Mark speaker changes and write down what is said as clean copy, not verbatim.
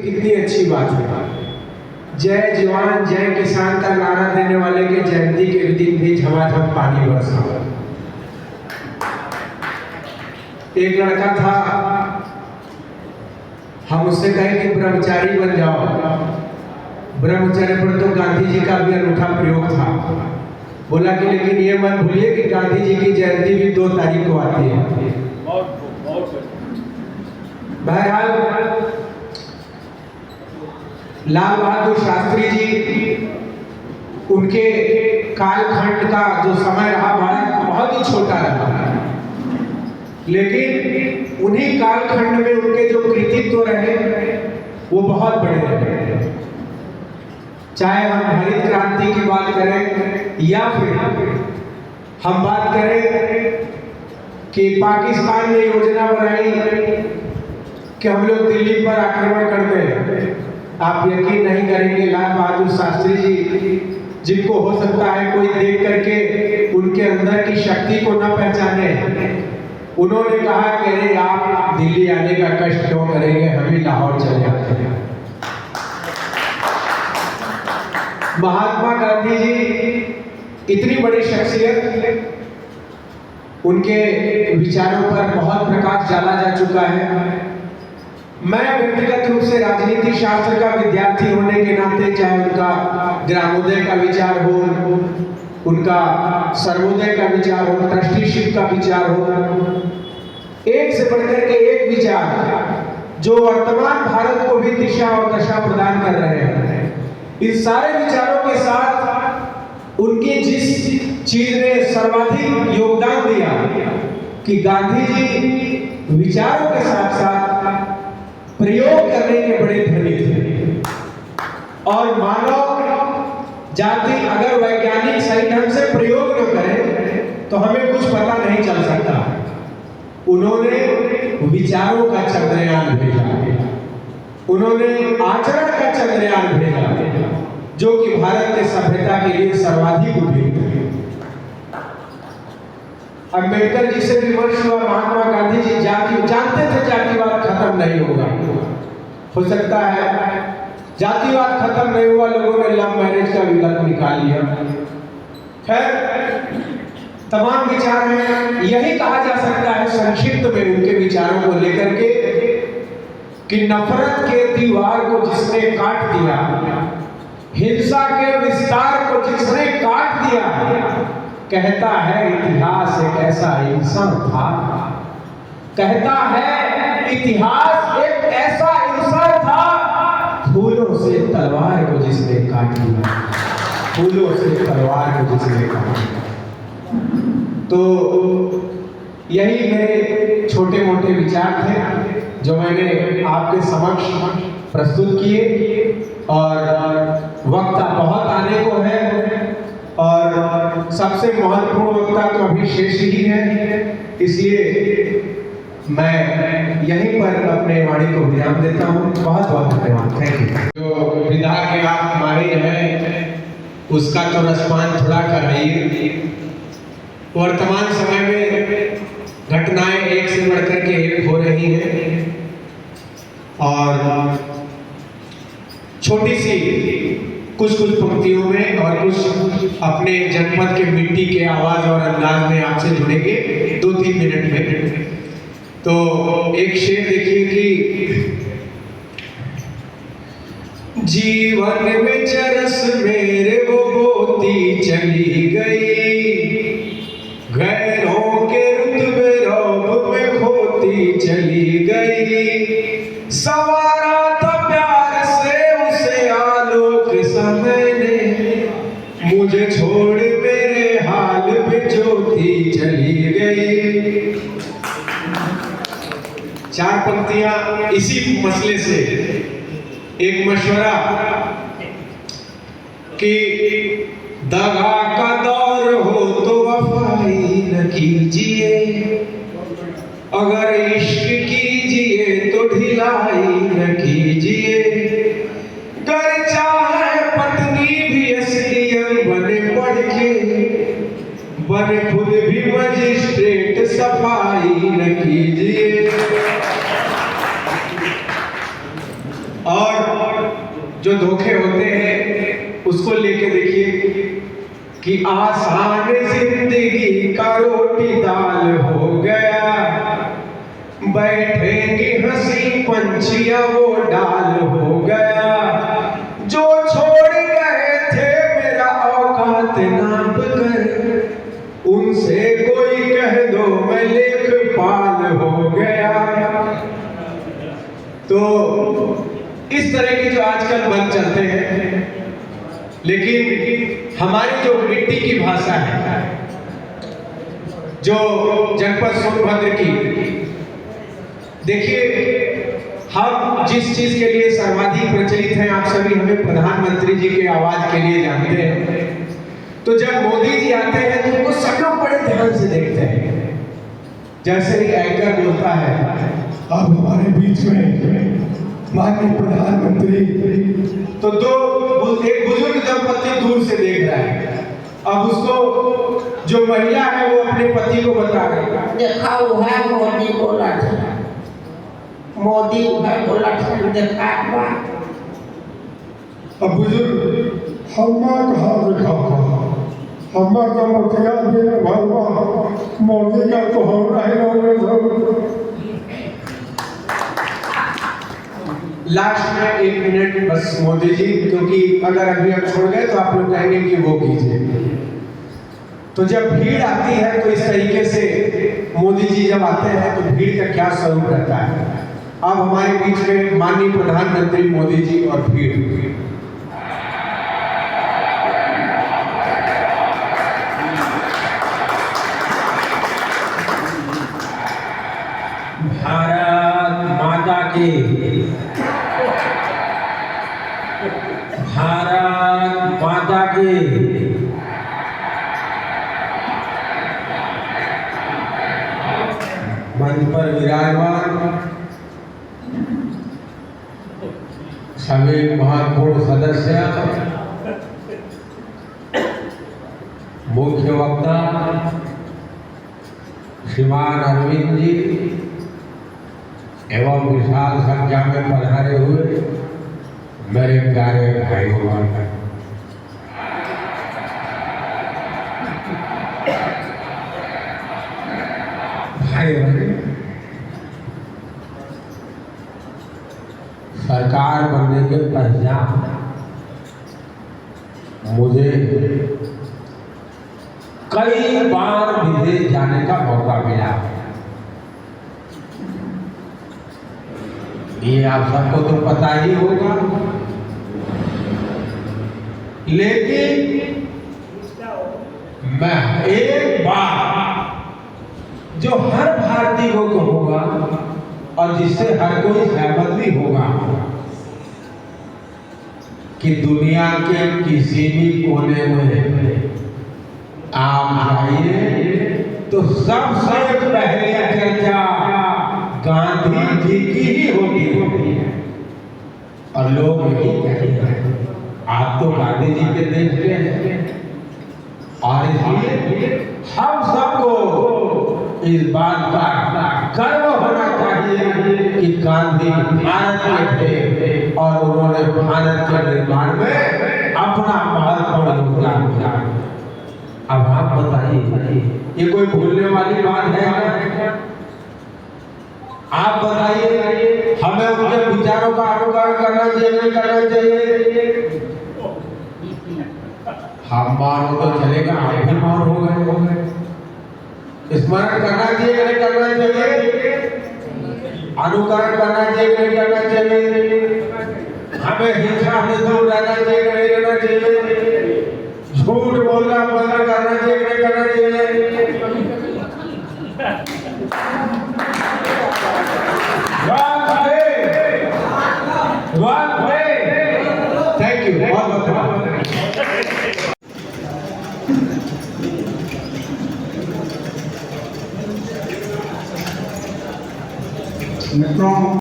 Speaker 1: कितनी अच्छी बात है। जय जवान जय किसान का नारा देने वाले के जयंती के दिन भी झमाझम पानी बरसा। एक लड़का था, हम उससे कहे कि ब्रह्मचारी बन जाओ। ब्रह्मचर्य पर तो गांधी जी का भी अनूठा प्रयोग था। बोला कि लेकिन ये मत भूलिए कि गांधी जी की जयंती भी 2 तारीख को आती है। बहरहाल लाल बहादुर शास्त्री जी, उनके कालखंड का जो समय रहा भारत बहुत ही छोटा रहा, लेकिन उन्हीं कालखंड में उनके जो कृतित्व रहे वो बहुत बड़े रहे। चाहे हम हरित क्रांति की बात करें या फिर हम बात करें कि पाकिस्तान ने योजना बनाई कि हम लोग दिल्ली पर आक्रमण कर दें। आप यकीन नहीं करेंगे, लाल बहादुर शास्त्री जी, जिनको हो सकता है कोई देख करके उनके अंदर की शक्ति को न पहचाने, उन्होंने कहा कि अरे आप दिल्ली आने का कष्ट क्यों करेंगे, हम ही लाहौर चले जाते हैं। महात्मा गांधी जी इतनी बड़ी शख्सियत, उनके विचारों पर बहुत प्रकाश डाला जा चुका है। मैं व्यक्तिगत रूप से राजनीति शास्त्र का विद्यार्थी होने के नाते, चाहे उनका ग्रामोदय का विचार हो, उनका सर्वोदय का विचार हो, ट्रस्टीशिप का विचार हो, एक से बढ़कर के एक विचार जो वर्तमान भारत को भी दिशा और दशा प्रदान कर रहे हैं, इन सारे विचारों के साथ उनकी जिस चीज ने सर्वाधिक योगदान दिया कि गांधी जी विचारों के साथ साथ प्रयोग करने के बड़े धनी थे। और मानव जाति अगर वैज्ञानिक सही ढंग से प्रयोग न करे तो हमें कुछ पता नहीं चल सकता। उन्होंने विचारों का चंद्रयान भेजा, उन्होंने आचरण का चंद्रयान भेजा, जो कि भारत के सभ्यता के लिए सर्वाधिक उपयुक्त है। अंबेडकर जी से विमर्श हुआ, महात्मा गांधी जी जानते थे जातिवाद खत्म नहीं होगा। हो सकता है जातिवाद खत्म नहीं हुआ, लोगों ने लव मैरिज का विकल्प निकाल लिया। खैर तमाम विचार हैं। यही कहा जा सकता है संक्षिप्त में उनके विचारों को लेकर के कि नफरत के दीवार को जिसने काट दिया, हिंसा के विस्तार को जिसने काट दिया, कहता है इतिहास एक ऐसा इंसान था। कहता है इतिहास एक ऐसा इंसान था, फूलों से तलवार को जिसने काट दिया, फूलों से तलवार को जिसने काट दिया। तो यही मेरे छोटे मोटे विचार थे जो मैंने आपके समक्ष प्रस्तुत किए। और वक्ता बहुत आने को है और सबसे महत्वपूर्ण वक्ता तो अभी शेष ही है, इसलिए मैं यहीं पर अपने वाणी को विराम देता हूँ। बहुत बहुत धन्यवाद, थैंक यू। जो विधा के आप माहिर हैं उसका तो रसपान थोड़ा कराइए। वर्तमान समय में घटनाएं एक से बढ़कर के एक हो रही हैं और छोटी सी कुछ पंक्तियों में और कुछ अपने जनपद के मिट्टी के आवाज और अंदाज में आपसे जुड़ेंगे 2-3 मिनट में। तो एक शेर देखिए कि जीवन में चरस मेरे वो बोती चली गई, गैरों के रुतबे रौब में खोती चली गई। सवारा था प्यार से उसे आलोक समय ने, मुझे छोड़ मेरे हाल पे ज्योति चली गई। 4 पंक्तियां इसी मसले से। एक मशवरा कि दगा का दौर हो तो वफाई न कीजिए, अगर इश्क कीजिए तो ढिलाई न कीजिए। कर चाहे पत्नी भी एसडीएम बने पढ़ के, बने खुद भी मजिस्ट्रेट सफाई न कीजिए। और जो धोखे होते हैं उसको लेके देखिए कि आसान जिंदगी का रोटी दाल हो गया, बैठेंगे हंसी पंछियां वो डाल हो गया, जो छोड़ गए थे मेरा औकात नाप कर, उनसे कोई कह दो मैं लेखपाल हो गया। तो इस तरह के जो आजकल बन चलते हैं, लेकिन हमारी जो मिट्टी की भाषा है, जो जनपद सोनभद्र की, देखिए हम जिस चीज के लिए सर्वाधिक प्रचलित हैं, आप सभी हमें प्रधानमंत्री जी के आवाज के लिए जानते हैं। तो जब मोदी जी आते हैं तो उनको सब लोग बड़े ध्यान से देखते हैं। जैसे ही एंकर बोलता है, अब हमारे बीच में माननीय प्रधानमंत्री, तो एक बुजुर्ग दंपति दूर से देख रहा है। अब उसको जो महिला है वो अपने पति को बता रही है,
Speaker 2: देखा वो है मोदी बोला था, मोदी है बोला था, देखा हुआ।
Speaker 3: अब बुजुर्ग हम्मा कहाँ देखा था, हम्मा का मुखिया भी भगवा, मोदी का तो हो रहा है।
Speaker 1: लास्ट में 1 मिनट बस मोदी जी, क्योंकि अगर अभी आप छोड़ गए तो आप लोग कहेंगे कि वो कीजिए। तो जब भीड़ आती है तो इस तरीके से मोदी जी जब आते हैं तो भीड़ का क्या स्वरूप रहता है। अब हमारे बीच में माननीय प्रधानमंत्री मोदी जी और भीड़।
Speaker 4: भारत माता की, भारत माता की। मंच पर विराजमान सभी महत्वपूर्ण सदस्य, मुख्य वक्ता श्रीमान अरविंद जी एवं विशाल संख्या में पधारे हुए मेरे प्यारे भाइयों और भाई, सरकार बनने के पश्चात मुझे कई बार विदेश जाने का मौका मिला। ये आप सबको तो पता ही होगा, लेकिन मैं एक बात जो हर भारतीय को कहूंगा और जिससे हर कोई सहमत भी होगा कि दुनिया के किसी भी कोने में आप जाइए तो सबसे पहले चर्चा गांधी जी की ही होती है। और लोग यही कहते हैं, आप तो गांधी जी के देश के हैं, और इसलिए हम सबको इस बात का गर्व होना चाहिए कि गांधी भारत के थे और उन्होंने भारत के निर्माण में अपना महत्वपूर्ण योगदान दिया। अब आप बताइए, ये कोई भूलने वाली बात है? आप बताइए, हमें उनके विचारों का अनुकरण करना चाहिए, नहीं करना चाहिए? हम मौन तो चलेगा, आप भी मौन हो गए। स्मरण करना चाहिए, नहीं करना चाहिए? अनुकरण करना चाहिए, नहीं करना चाहिए? हमें हिंसा से दूर रहना चाहिए, नहीं रहना चाहिए? झूठ बोलना बंद करना चाहिए, नहीं करना चाहिए?
Speaker 1: थैंक यू, बहुत बहुत
Speaker 3: मित्रों